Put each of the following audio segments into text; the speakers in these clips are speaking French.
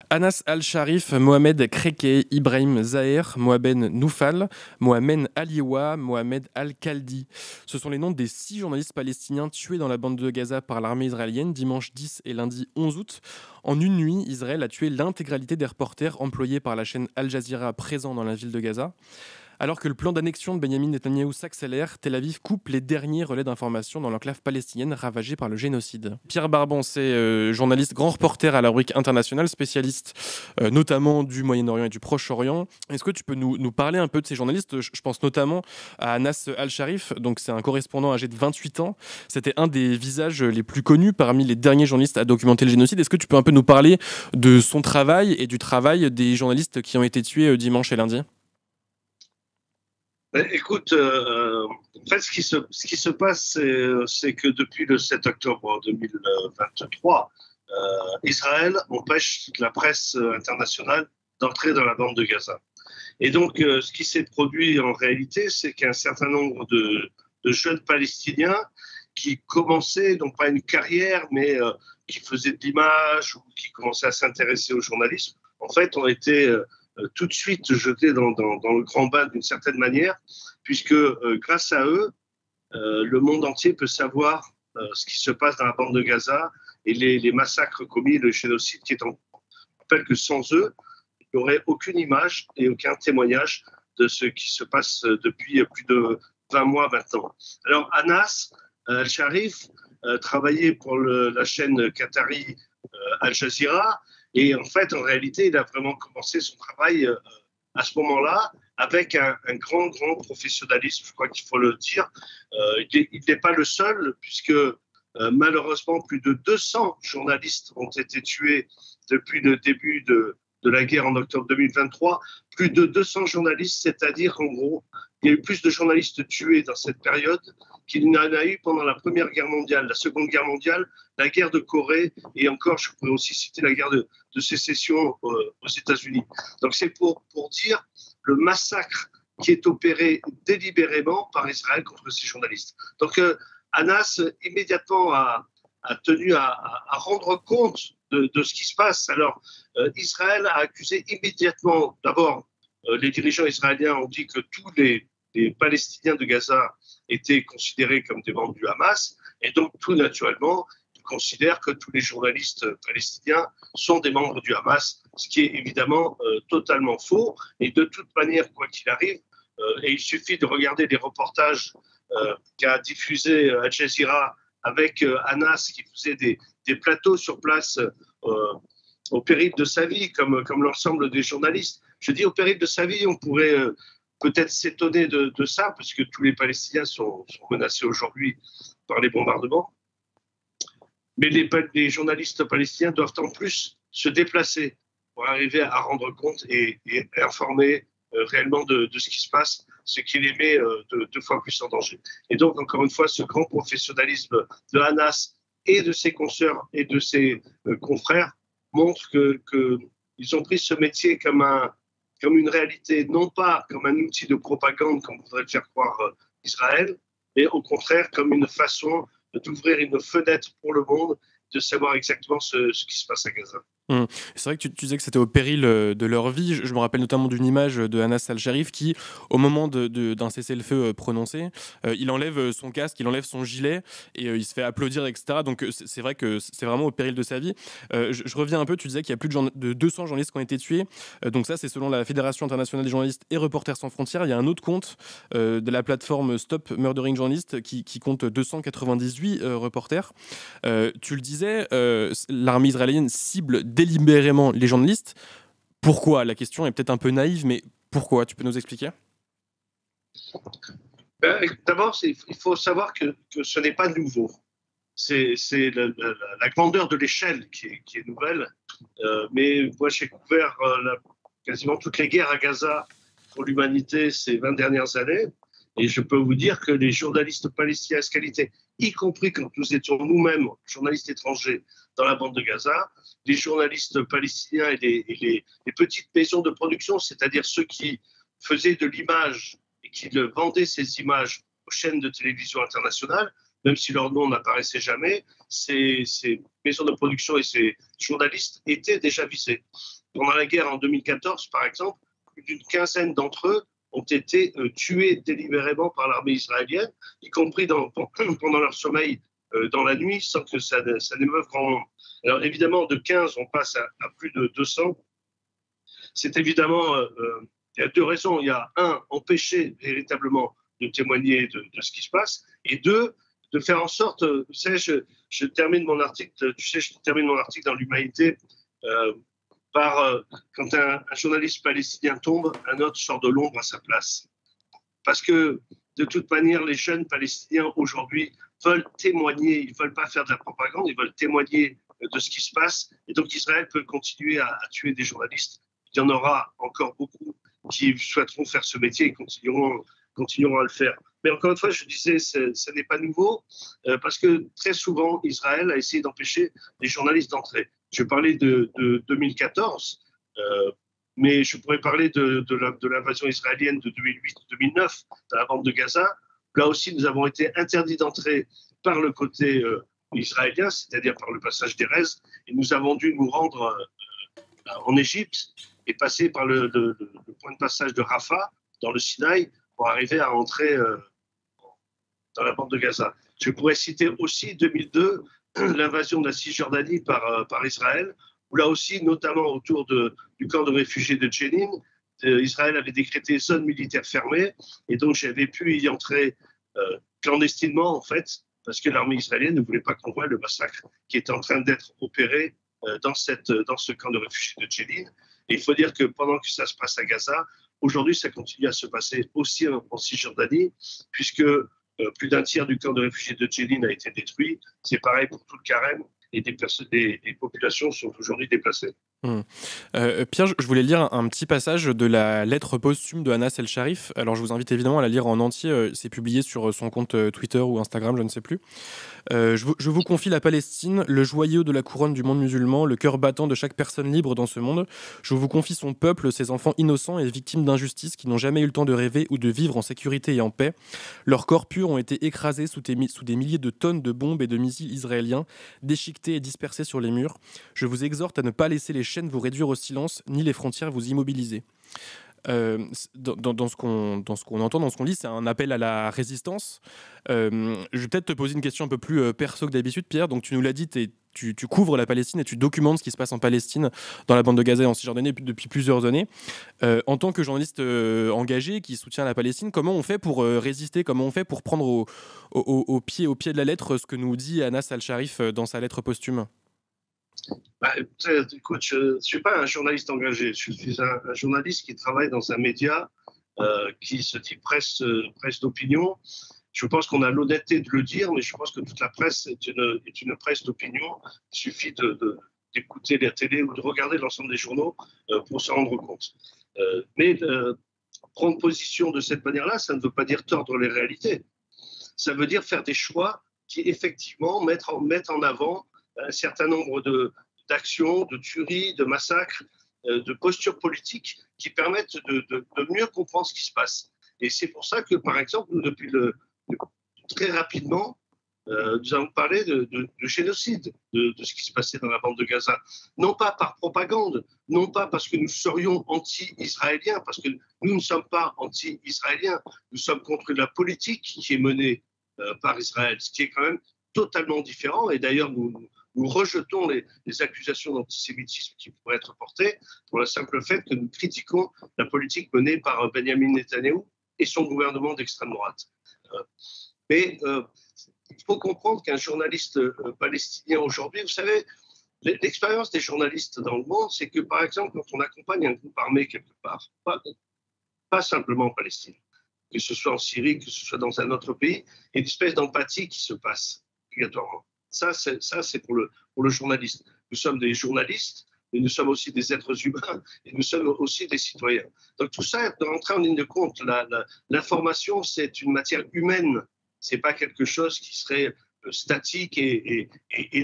Anas Al-Sharif, Mohamed Kreke, Ibrahim Zaher, Mohamed Noufal, Mohamed Aliwa, Mohamed Al-Khaldi. Ce sont les noms des 6 journalistes palestiniens tués dans la bande de Gaza par l'armée israélienne dimanche 10 et lundi 11 août. En une nuit, Israël a tué l'intégralité des reporters employés par la chaîne Al Jazeera présents dans la ville de Gaza. Alors que le plan d'annexion de Benyamin Netanyahou s'accélère, Tel Aviv coupe les derniers relais d'information dans l'enclave palestinienne ravagée par le génocide. Pierre Barban, c'est journaliste, grand reporter à la rubrique internationale, spécialiste notamment du Moyen-Orient et du Proche-Orient. Est-ce que tu peux nous parler un peu de ces journalistes? Je pense notamment à Anas Al-Sharif, donc c'est un correspondant âgé de 28 ans. C'était un des visages les plus connus parmi les derniers journalistes à documenter le génocide. Est-ce que tu peux un peu nous parler de son travail et du travail des journalistes qui ont été tués dimanche et lundi? Écoute, en fait, ce qui se passe, c'est que depuis le 7 octobre 2023, Israël empêche la presse internationale d'entrer dans la bande de Gaza. Et donc, ce qui s'est produit en réalité, c'est qu'un certain nombre de jeunes Palestiniens qui commençaient, non pas une carrière, mais qui faisaient de l'image ou qui commençaient à s'intéresser au journalisme, en fait, ont été tout de suite jetés dans le grand bain d'une certaine manière, puisque grâce à eux, le monde entier peut savoir ce qui se passe dans la bande de Gaza et les massacres commis, le génocide qui est en cours. Je rappelle que sans eux, il n'y aurait aucune image et aucun témoignage de ce qui se passe depuis plus de 20 mois maintenant. Alors, Anas Al-Sharif travaillait pour la chaîne qatari Al Jazeera. Et en fait, en réalité, il a vraiment commencé son travail à ce moment-là avec un grand professionnalisme, je crois qu'il faut le dire. Il n'est pas le seul, puisque malheureusement, plus de 200 journalistes ont été tués depuis le début de la guerre en octobre 2023. Plus de 200 journalistes, c'est-à-dire qu'en gros, il y a eu plus de journalistes tués dans cette période qu'il n'y en a eu pendant la Première Guerre mondiale, la Seconde Guerre mondiale, la guerre de Corée et encore, je pourrais aussi citer la guerre de sécession aux États-Unis. Donc c'est pour dire le massacre qui est opéré délibérément par Israël contre ces journalistes. Donc Anas immédiatement a tenu à rendre compte de ce qui se passe. Alors Israël a accusé immédiatement, d'abord les dirigeants israéliens ont dit que tous les Palestiniens de Gaza étaient considérés comme des membres du Hamas et donc tout naturellement considère que tous les journalistes palestiniens sont des membres du Hamas, ce qui est évidemment totalement faux. Et de toute manière, quoi qu'il arrive, et il suffit de regarder les reportages qu'a diffusé Al Jazeera avec Anas qui faisait des plateaux sur place au péril de sa vie, comme l'ensemble des journalistes. Je dis au péril de sa vie, on pourrait peut-être s'étonner de ça, parce que tous les Palestiniens sont menacés aujourd'hui par les bombardements. Mais les journalistes palestiniens doivent en plus se déplacer pour arriver à rendre compte et informer réellement de ce qui se passe, ce qui les met deux fois plus en danger. Et donc, encore une fois, ce grand professionnalisme de Anas et de ses consoeurs et de ses confrères montre qu'ils ont pris ce métier comme une réalité, non pas comme un outil de propagande, comme voudrait le faire croire Israël, mais au contraire comme une façon d'ouvrir une fenêtre pour le monde, de savoir exactement ce qui se passe à Gaza. C'est vrai que tu disais que c'était au péril de leur vie. Je me rappelle notamment d'une image de Anas Al-Sharif qui, au moment d'un cessez-le-feu prononcé, il enlève son casque, il enlève son gilet et il se fait applaudir, etc. Donc c'est vrai que c'est vraiment au péril de sa vie. Je reviens un peu, tu disais qu'il y a plus de 200 journalistes qui ont été tués. Donc ça, c'est selon la Fédération internationale des journalistes et Reporters sans frontières. Il y a un autre compte de la plateforme Stop Murdering Journalists qui compte 298 reporters. Tu le disais, l'armée israélienne cible délibérément les journalistes. Pourquoi? La question est peut-être un peu naïve, mais pourquoi? Tu peux nous expliquer? D'abord, il faut savoir que ce n'est pas nouveau. C'est la grandeur de l'échelle qui est nouvelle. Mais moi, j'ai couvert quasiment toutes les guerres à Gaza pour l'humanité ces 20 dernières années. Et je peux vous dire que les journalistes palestiniens à qualité, y compris quand nous étions nous-mêmes journalistes étrangers dans la bande de Gaza, les journalistes palestiniens et les petites maisons de production, c'est-à-dire ceux qui faisaient de l'image et qui vendaient ces images aux chaînes de télévision internationales, même si leur nom n'apparaissait jamais, ces maisons de production et ces journalistes étaient déjà visés. Pendant la guerre en 2014, par exemple, plus d'une quinzaine d'entre eux ont été tués délibérément par l'armée israélienne, y compris pendant leur sommeil dans la nuit, sans que ça n'émeuve grand monde. Alors évidemment, de 15, on passe à plus de 200. C'est évidemment, il y a deux raisons. Il y a un, empêcher véritablement de témoigner de ce qui se passe, et deux, de faire en sorte, vous savez, je termine mon article, je termine mon article dans l'Humanité quand un journaliste palestinien tombe, un autre sort de l'ombre à sa place. Parce que de toute manière, les jeunes palestiniens aujourd'hui veulent témoigner, ils ne veulent pas faire de la propagande, ils veulent témoigner de ce qui se passe. Et donc Israël peut continuer à tuer des journalistes. Il y en aura encore beaucoup qui souhaiteront faire ce métier et continueront à le faire. Mais encore une fois, je disais, ce n'est pas nouveau, parce que très souvent, Israël a essayé d'empêcher les journalistes d'entrer. Je parlais de 2014, mais je pourrais parler de l'invasion israélienne de 2008-2009 dans la bande de Gaza. Là aussi, nous avons été interdits d'entrer par le côté israélien, c'est-à-dire par le passage d'Erez, et nous avons dû nous rendre en Égypte et passer par le point de passage de Rafah, dans le Sinaï, pour arriver à entrer dans la bande de Gaza. Je pourrais citer aussi 2002, l'invasion de la Cisjordanie par Israël, où là aussi, notamment autour du camp de réfugiés de Jenin, Israël avait décrété zone militaire fermée, et donc j'avais pu y entrer clandestinement, en fait, parce que l'armée israélienne ne voulait pas qu'on voie le massacre qui était en train d'être opéré dans ce camp de réfugiés de Jenin. Et il faut dire que pendant que ça se passe à Gaza, aujourd'hui, ça continue à se passer aussi en Cisjordanie, puisque plus d'un tiers du camp de réfugiés de Jenin a été détruit. C'est pareil pour tout le Carême, et des populations sont aujourd'hui déplacées. Pierre, je voulais lire un petit passage de la lettre posthume de Anas El-Sharif. Alors je vous invite évidemment à la lire en entier, c'est publié sur son compte Twitter ou Instagram, je ne sais plus. Je vous confie la Palestine, le joyau de la couronne du monde musulman, le cœur battant de chaque personne libre dans ce monde. Je vous confie son peuple, ses enfants innocents et victimes d'injustice qui n'ont jamais eu le temps de rêver ou de vivre en sécurité et en paix. Leurs corps purs ont été écrasés sous des milliers de tonnes de bombes et de missiles israéliens, déchiquetés et dispersés sur les murs. Je vous exhorte à ne pas laisser les chaînes vous réduire au silence, ni les frontières vous immobiliser. Dans ce qu'on entend, dans ce qu'on lit, c'est un appel à la résistance. Je vais peut-être te poser une question un peu plus perso que d'habitude, Pierre. Donc tu nous l'as dit, tu couvres la Palestine et tu documentes ce qui se passe en Palestine, dans la bande de Gaza et en Cisjordanie depuis plusieurs années. En tant que journaliste engagé qui soutient la Palestine, comment on fait pour résister? Comment on fait pour prendre au pied de la lettre ce que nous dit Anas Al-Sharif dans sa lettre posthume? Écoute, je ne suis pas un journaliste engagé, je suis un journaliste qui travaille dans un média qui se dit presse d'opinion. Je pense qu'on a l'honnêteté de le dire, mais je pense que toute la presse est une presse d'opinion. Il suffit d'écouter la télé ou de regarder l'ensemble des journaux pour s'en rendre compte. Mais prendre position de cette manière-là, ça ne veut pas dire tordre les réalités. Ça veut dire faire des choix qui effectivement mettent en avant un certain nombre d'actions, de tueries, de massacres, de postures politiques qui permettent de mieux comprendre ce qui se passe. Et c'est pour ça que, par exemple, nous, très rapidement, nous avons parlé de génocide, de ce qui se passait dans la bande de Gaza. Non pas par propagande, non pas parce que nous serions anti-israéliens, parce que nous ne sommes pas anti-israéliens, nous sommes contre la politique qui est menée par Israël, ce qui est quand même totalement différent. Et d'ailleurs, nous rejetons les accusations d'antisémitisme qui pourraient être portées pour le simple fait que nous critiquons la politique menée par Benjamin Netanyahou et son gouvernement d'extrême droite. Mais il faut comprendre qu'un journaliste palestinien aujourd'hui, vous savez, l'expérience des journalistes dans le monde, c'est que par exemple, quand on accompagne un groupe armé quelque part, pas simplement en Palestine, que ce soit en Syrie, que ce soit dans un autre pays, il y a une espèce d'empathie qui se passe obligatoirement. Ça, c'est pour le journaliste. Nous sommes des journalistes, mais nous sommes aussi des êtres humains et nous sommes aussi des citoyens. Donc tout ça doit rentrer en ligne de compte. L'information, c'est une matière humaine. Ce n'est pas quelque chose qui serait statique et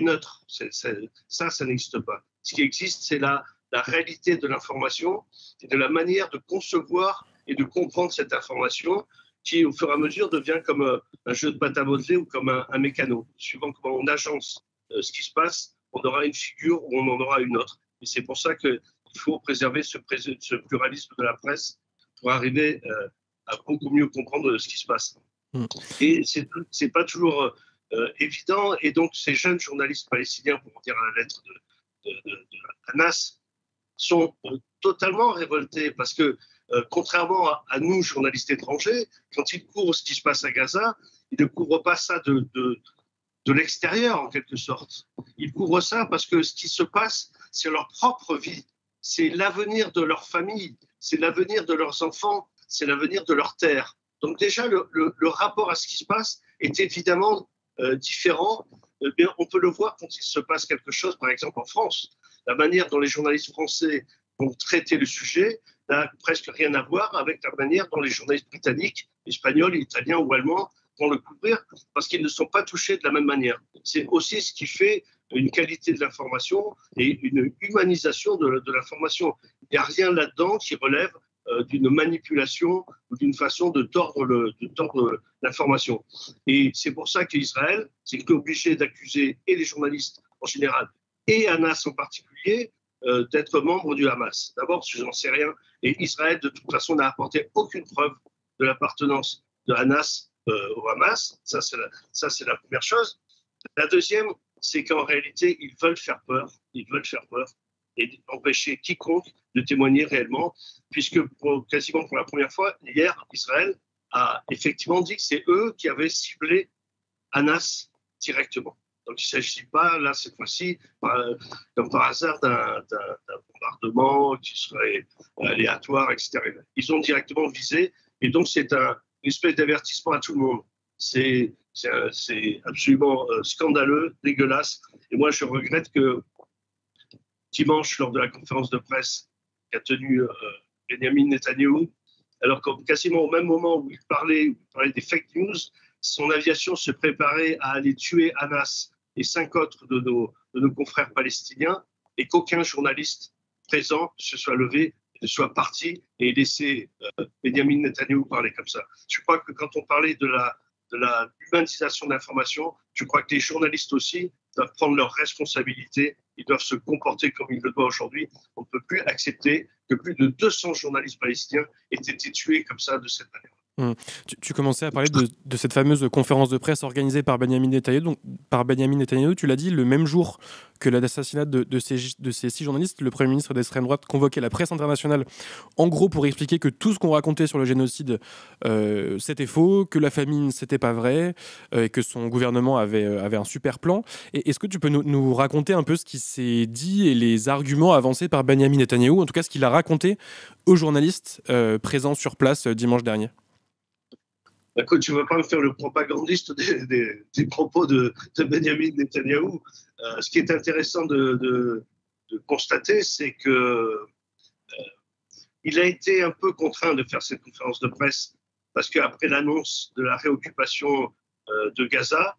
neutre. Ça n'existe pas. Ce qui existe, c'est la réalité de l'information et de la manière de concevoir et de comprendre cette information qui, au fur et à mesure, devient comme un jeu de pâte à modeler ou comme un mécano. Suivant comment on agence ce qui se passe, on aura une figure ou on en aura une autre. Et c'est pour ça qu'il faut préserver ce pluralisme de la presse pour arriver à beaucoup mieux comprendre ce qui se passe. Et c'est pas toujours évident. Et donc, ces jeunes journalistes palestiniens, pour dire la lettre de Hamas, sont totalement révoltés parce que, contrairement à nous, journalistes étrangers, quand ils couvrent ce qui se passe à Gaza, ils ne couvrent pas ça de l'extérieur, en quelque sorte. Ils couvrent ça parce que ce qui se passe, c'est leur propre vie. C'est l'avenir de leur famille, c'est l'avenir de leurs enfants, c'est l'avenir de leur terre. Donc déjà, le rapport à ce qui se passe est évidemment différent. Bien, on peut le voir quand il se passe quelque chose, par exemple en France. La manière dont les journalistes français vont traiter le sujet n'a presque rien à voir avec la manière dont les journalistes britanniques, espagnols, italiens ou allemands vont le couvrir, parce qu'ils ne sont pas touchés de la même manière. C'est aussi ce qui fait une qualité de l'information et une humanisation de l'information. Il n'y a rien là-dedans qui relève d'une manipulation ou d'une façon de tordre l'information. Et c'est pour ça qu'Israël s'est obligé d'accuser et les journalistes en général et Hamas en particulier d'être membre du Hamas. D'abord, je n'en sais rien. Et Israël, de toute façon, n'a apporté aucune preuve de l'appartenance de Hamas au Hamas. Ça, c'est la première chose. La deuxième, c'est qu'en réalité, ils veulent faire peur. Ils veulent faire peur et empêcher quiconque de témoigner réellement, puisque quasiment pour la première fois, hier, Israël a effectivement dit que c'est eux qui avaient ciblé Hamas directement. Donc il ne s'agit pas, là, cette fois-ci, comme par hasard, d'un bombardement qui serait aléatoire, etc. Ils ont directement visé, et donc c'est une espèce d'avertissement à tout le monde. C'est absolument scandaleux, dégueulasse. Et moi, je regrette que dimanche, lors de la conférence de presse qu'a tenue Benjamin Netanyahou, alors qu'au quasiment au même moment où il parlait des fake news, son aviation se préparait à aller tuer Hamas et 5 autres de nos confrères palestiniens, et qu'aucun journaliste présent se soit levé, ne soit parti et laissé Benjamin Netanyahou parler comme ça. Je crois que quand on parlait de la humanisation de l'information, je crois que les journalistes aussi doivent prendre leurs responsabilités, ils doivent se comporter comme ils le doivent aujourd'hui. On ne peut plus accepter que plus de 200 journalistes palestiniens aient été tués comme ça, de cette manière. Tu commençais à parler de cette fameuse conférence de presse organisée par Benjamin Netanyahou. Tu l'as dit, le même jour que l'assassinat de ces 6 journalistes, le Premier ministre d'extrême droite convoquait la presse internationale, en gros pour expliquer que tout ce qu'on racontait sur le génocide, c'était faux, que la famine, c'était pas vrai, et que son gouvernement avait un super plan. Et est-ce que tu peux nous raconter un peu ce qui s'est dit et les arguments avancés par Benjamin Netanyahou, en tout cas ce qu'il a raconté aux journalistes présents sur place dimanche dernier? Écoute, tu ne veux pas me faire le propagandiste des propos de Benjamin Netanyahou. Ce qui est intéressant de constater, c'est que il a été un peu contraint de faire cette conférence de presse parce qu'après l'annonce de la réoccupation de Gaza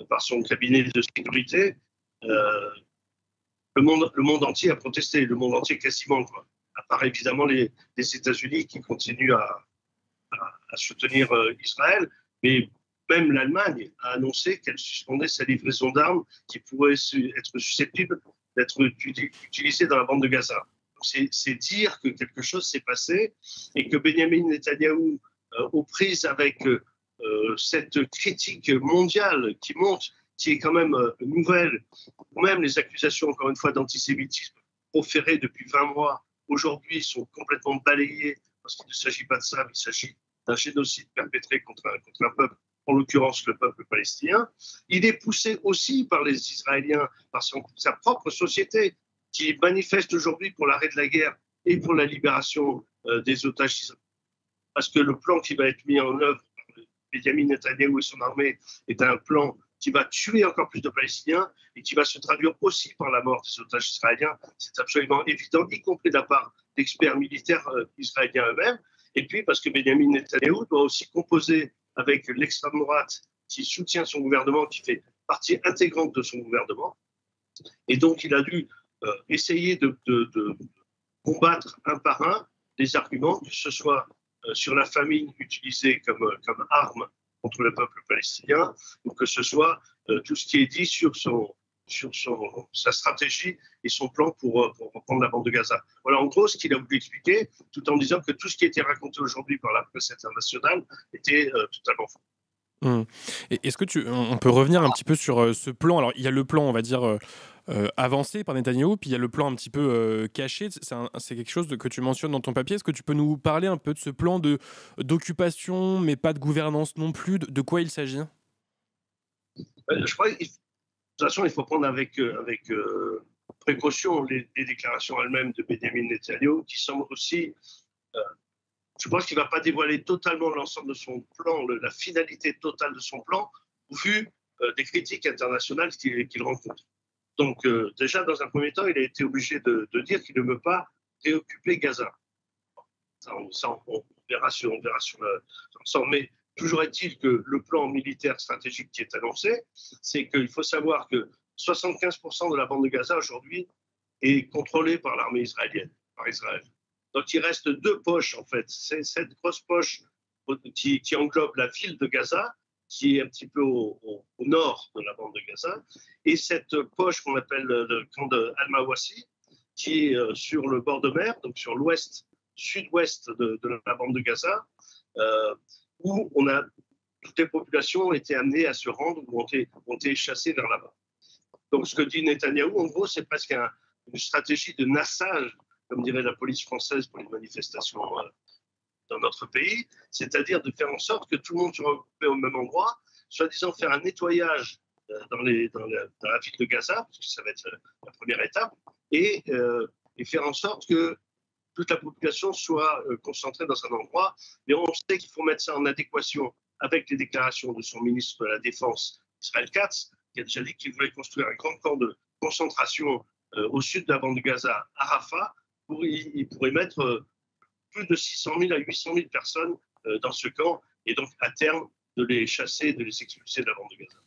par son cabinet de sécurité, le monde entier a protesté, le monde entier quasiment, quoi. À part évidemment les États-Unis qui continuent à soutenir Israël, mais même l'Allemagne a annoncé qu'elle suspendait sa livraison d'armes qui pourraient être susceptibles d'être utilisées dans la bande de Gaza. C'est dire que quelque chose s'est passé et que Benjamin Netanyahou, aux prises avec cette critique mondiale qui monte, qui est quand même nouvelle, ou même les accusations, encore une fois, d'antisémitisme proférées depuis 20 mois, aujourd'hui sont complètement balayées parce qu'il ne s'agit pas de ça, mais il s'agit d'un génocide perpétré contre un peuple, en l'occurrence le peuple palestinien. Il est poussé aussi par les Israéliens, par sa propre société, qui manifeste aujourd'hui pour l'arrêt de la guerre et pour la libération des otages israéliens. Parce que le plan qui va être mis en œuvre par Benjamin Netanyahou et son armée est un plan qui va tuer encore plus de Palestiniens et qui va se traduire aussi par la mort des otages israéliens. C'est absolument évident, y compris de la part d'experts militaires israéliens eux-mêmes. Et puis parce que Benjamin Netanyahou doit aussi composer avec l'extrême droite qui soutient son gouvernement, qui fait partie intégrante de son gouvernement. Et donc il a dû essayer de combattre un par un les arguments, que ce soit sur la famine utilisée comme arme contre le peuple palestinien, ou que ce soit tout ce qui est dit sur sa stratégie et son plan pour reprendre la bande de Gaza. Voilà en gros ce qu'il a voulu expliquer, tout en disant que tout ce qui était raconté aujourd'hui par la presse internationale était totalement faux. Est-ce que on peut revenir un petit peu sur ce plan? Alors, il y a le plan, on va dire, avancé par Netanyahou, puis il y a le plan un petit peu caché. C'est quelque chose que tu mentionnes dans ton papier. Est-ce que tu peux nous parler un peu de ce plan d'occupation, mais pas de gouvernance non plus? De quoi il s'agit? Je crois que de toute façon, il faut prendre avec précaution les déclarations elles-mêmes de Benjamin Netanyahou, qui semblent aussi. Je pense qu'il ne va pas dévoiler totalement l'ensemble de son plan, la finalité totale de son plan, au vu des critiques internationales qu'il rencontre. Donc, déjà, dans un premier temps, il a été obligé de dire qu'il ne veut pas réoccuper Gaza. On verra sur l'ensemble. Mais toujours est-il que le plan militaire stratégique qui est annoncé, c'est qu'il faut savoir que 75% de la bande de Gaza aujourd'hui est contrôlée par l'armée israélienne, par Israël. Donc il reste deux poches en fait. C'est cette grosse poche qui englobe la ville de Gaza, qui est un petit peu au nord de la bande de Gaza, et cette poche qu'on appelle le camp de Al-Mawasi, qui est sur le bord de mer, donc sur l'ouest, sud-ouest de la bande de Gaza, où toutes les populations ont été amenées à se rendre ou ont été chassées vers là-bas. Donc ce que dit Netanyahou, en gros, c'est presque une stratégie de nassage, comme dirait la police française pour les manifestations dans notre pays, c'est-à-dire de faire en sorte que tout le monde soit regroupé au même endroit, soi-disant faire un nettoyage dans la ville de Gaza, parce que ça va être la première étape, et faire en sorte que toute la population soit concentrée dans un endroit. Mais on sait qu'il faut mettre ça en adéquation avec les déclarations de son ministre de la Défense, Israël Katz, qui a déjà dit qu'il voulait construire un grand camp de concentration au sud de la bande de Gaza, à Rafah, il pourrait mettre plus de 600 000 à 800 000 personnes dans ce camp, et donc à terme de les chasser, de les expulser de la bande de Gaza.